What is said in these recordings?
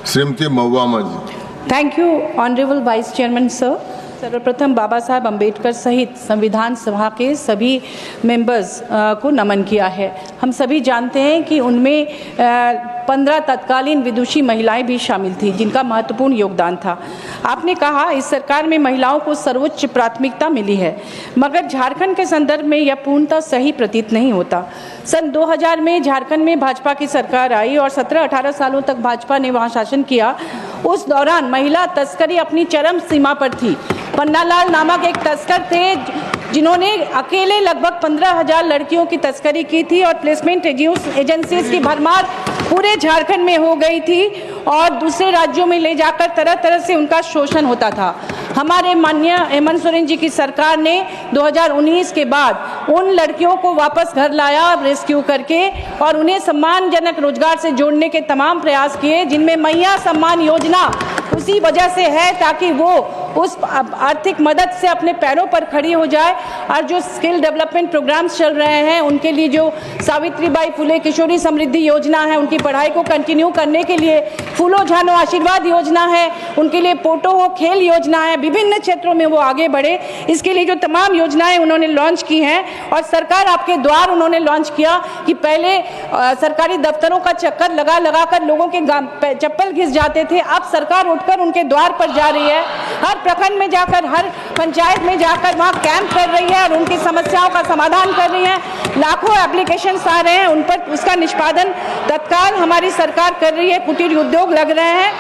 Shrimati Mahua ji. Thank you honourable vice chairman sir. सर्वप्रथम बाबा साहब अम्बेडकर सहित संविधान सभा के सभी मेंबर्स को नमन किया है। हम सभी जानते हैं कि उनमें 15 तत्कालीन विदुषी महिलाएं भी शामिल थी जिनका महत्वपूर्ण योगदान था। आपने कहा इस सरकार में महिलाओं को सर्वोच्च प्राथमिकता मिली है, मगर झारखंड के संदर्भ में यह पूर्णतः सही प्रतीत नहीं होता। सन 2000 में झारखंड में भाजपा की सरकार आई और 17-18 सालों तक भाजपा ने वहां शासन किया। उस दौरान महिला तस्करी अपनी चरम सीमा पर थी। पन्नालाल नामक एक तस्कर थे जिन्होंने अकेले लगभग 15,000 लड़कियों की तस्करी की थी और प्लेसमेंट एजेंसीज की भरमार पूरे झारखंड में हो गई थी और दूसरे राज्यों में ले जाकर तरह तरह से उनका शोषण होता था। हमारे माननीय हेमंत सोरेन जी की सरकार ने 2019 के बाद उन लड़कियों को वापस घर लाया रेस्क्यू करके और उन्हें सम्मानजनक रोजगार से जोड़ने के तमाम प्रयास किए, जिनमें मैया सम्मान योजना उसी वजह से है ताकि वो उस आर्थिक मदद से अपने पैरों पर खड़ी हो जाए। और जो स्किल डेवलपमेंट प्रोग्राम्स चल रहे हैं उनके लिए जो सावित्रीबाई फुले किशोरी समृद्धि योजना है, उनकी पढ़ाई को कंटिन्यू करने के लिए फूलो झानो आशीर्वाद योजना है, उनके लिए पोटो हो खेल योजना है, विभिन्न क्षेत्रों में वो आगे बढ़े, इसके लिए जो तमाम योजनाएं उन्होंने लॉन्च की हैं। और सरकार आपके द्वार उन्होंने लॉन्च किया कि पहले सरकारी दफ्तरों का चक्कर लगा लगा कर लोगों के चप्पल घिस जाते थे, अब सरकार उठकर उनके द्वार पर जा रही है, हर प्रखंड में जाकर हर पंचायत में जाकर वहाँ कैंप कर रही है और उनकी समस्याओं का समाधान कर रही है। लाखों एप्लीकेशंस आ रहे हैं, उन पर उसका निष्पादन तत्काल हमारी सरकार कर रही है। कुटीर उद्योग लग रहे हैं,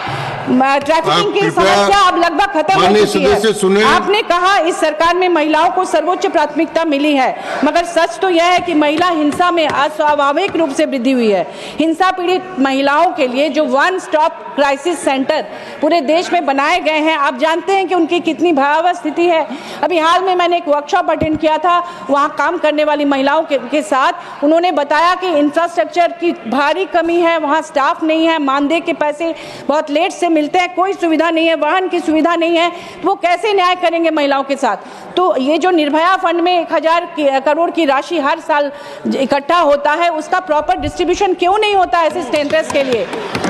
ट्रैफिकिंग की समस्या अब लगभग खत्म हो चुकी है। आपने कहा इस सरकार में महिलाओं को सर्वोच्च प्राथमिकता मिली है, मगर सच तो यह है कि महिला हिंसा में अस्वाभाविक रूप से वृद्धि हुई है। हिंसा पीड़ित महिलाओं के लिए जो वन स्टॉप क्राइसिस सेंटर पूरे देश में बनाए गए हैं, आप जानते हैं कि उनकी कितनी भयावह स्थिति है। अभी हाल में मैंने एक वर्कशॉप अटेंड किया था, वहाँ काम करने वाली महिलाओं के साथ उन्होंने बताया कि इंफ्रास्ट्रक्चर की भारी कमी है, वहाँ स्टाफ नहीं है, मानदेय के पैसे बहुत लेट से मिलते हैं, कोई सुविधा नहीं है, वाहन की सुविधा नहीं है, तो वो कैसे न्याय करेंगे महिलाओं के साथ। तो ये जो निर्भया फंड में 1000 करोड़ की राशि हर साल इकट्ठा होता है, उसका प्रॉपर डिस्ट्रीब्यूशन क्यों नहीं होता ऐसे सेंटर्स के लिए?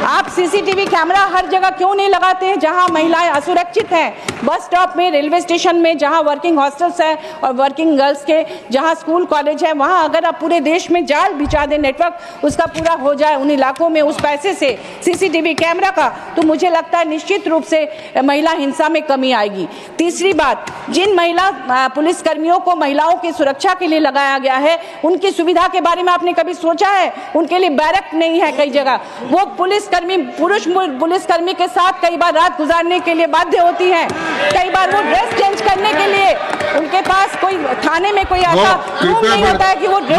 आप सीसीटीवी कैमरा हर जगह क्यों नहीं लगाते हैं जहां महिलाएं असुरक्षित हैं? बस स्टॉप में, रेलवे स्टेशन में, जहां वर्किंग हॉस्टल्स हैं और वर्किंग गर्ल्स के जहां स्कूल कॉलेज है, वहां अगर आप पूरे देश में जाल बिछा दें, नेटवर्क उसका पूरा हो जाए उन इलाकों में उस पैसे से सीसीटीवी कैमरा का, तो मुझे लगता है निश्चित रूप से महिला हिंसा में कमी आएगी। तीसरी बात, जिन महिला पुलिस कर्मियों को महिलाओं की सुरक्षा के लिए लगाया गया है, उनकी सुविधा के बारे में आपने कभी सोचा है? उनके लिए बैरक नहीं है कई जगह, वो पुलिसकर्मी पुरुष पुलिसकर्मी के साथ कई बार रात गुजारने के लिए बाध्य होती हैं, कई बार वो ड्रेस चेंज करने के लिए उनके पास कोई थाने में कोई ऐसा रूम नहीं होता है कि वो ड्रेस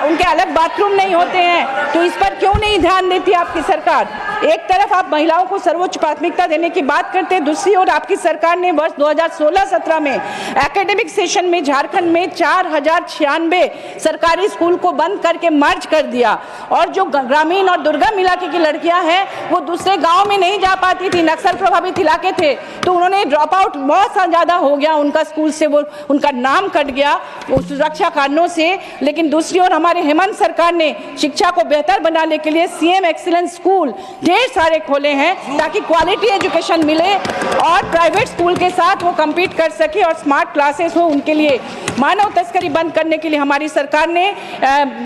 उनके अलग बाथरूम नहीं होते हैं। तो इस पर क्यों नहीं ध्यान देती आपकी सरकार? एक तरफ आप महिलाओं को सर्वोच्च प्राथमिकता देने की बात करते हैं, दूसरी ओर आपकी सरकार ने वर्ष 2016-17 में एकेडमिक सेशन में झारखंड में 4096 सरकारी स्कूल को बंद करके मर्ज कर दिया और जो ग्रामीण और दुर्गम इलाके की लड़कियां हैं वो दूसरे गांव में नहीं जा पाती थी, नक्सल प्रभावित इलाके थे, तो उन्होंने ड्रॉप आउट बहुत ज्यादा हो गया उनका स्कूल से, वो उनका नाम कट गया सुरक्षा कारणों से। लेकिन दूसरी ओर हमारे हेमंत सरकार ने शिक्षा को बेहतर बनाने के लिए सीएम एक्सीलेंस स्कूल ढेर सारे खोले हैं ताकि क्वालिटी एजुकेशन मिले और प्राइवेट स्कूल के साथ वो कम्पीट कर सके और स्मार्ट क्लासेस हो उनके लिए। मानव तस्करी बंद करने के लिए हमारी सरकार ने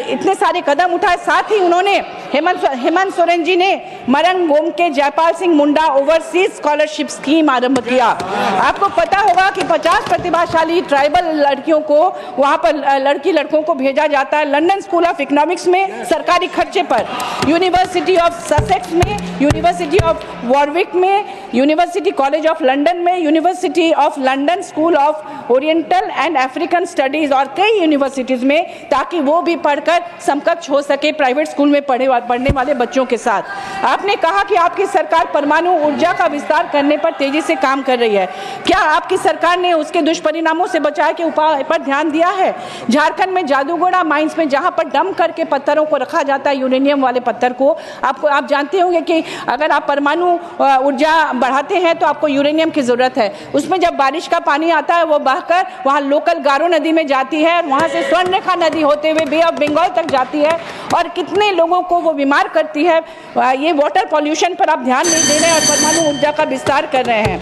इतने सारे कदम उठाए। साथ ही उन्होंने हेमंत सोरेन जी ने मरंग गोम के Jaipal Singh Munda overseas scholarship scheme आरंभ किया। आपको पता होगा कि 50 प्रतिभाशाली ट्राइबल लड़कियों को वहाँ पर लड़की लड़कों को भेजा जाता है लंदन स्कूल ऑफ इकोनॉमिक्स में सरकारी खर्चे पर, यूनिवर्सिटी ऑफ ससेक्स में, यूनिवर्सिटी ऑफ वॉरविक में, यूनिवर्सिटी कॉलेज ऑफ लंदन में, university of London school of oriental and African studies और कई यूनिवर्सिटीज में, ताकि वो भी पढ़कर समकक्ष हो सके प्राइवेट स्कूल में पढ़ने वाले बच्चों के साथ। आपने कहा कि आपकी सरकार परमाणु ऊर्जा का विस्तार करने पर तेजी से काम कर रही है। क्या आपकी सरकार ने उसके दुष्परिणामों से बचाव के उपाय पर ध्यान दिया है? झारखंड में जादूगोड़ा माइंस में जहां पर डंप करके पत्थरों को रखा जाता है, यूरेनियम वाले पत्थर को, आप जानते होंगे कि अगर आप परमाणु ऊर्जा बढ़ाते हैं तो आपको यूरेनियम की ज़रूरत है। उसमें जब बारिश का पानी आता है वो बहकर वहाँ लोकल गारो नदी में जाती है, वहाँ से स्वर्णरेखा नदी होते हुए बे ऑफ बंगाल तक जाती है और कितने लोगों को वो बीमार करती है। ये वाटर पॉल्यूशन पर आप ध्यान नहीं दे रहे हैं और परमाणु ऊर्जा का विस्तार कर रहे हैं।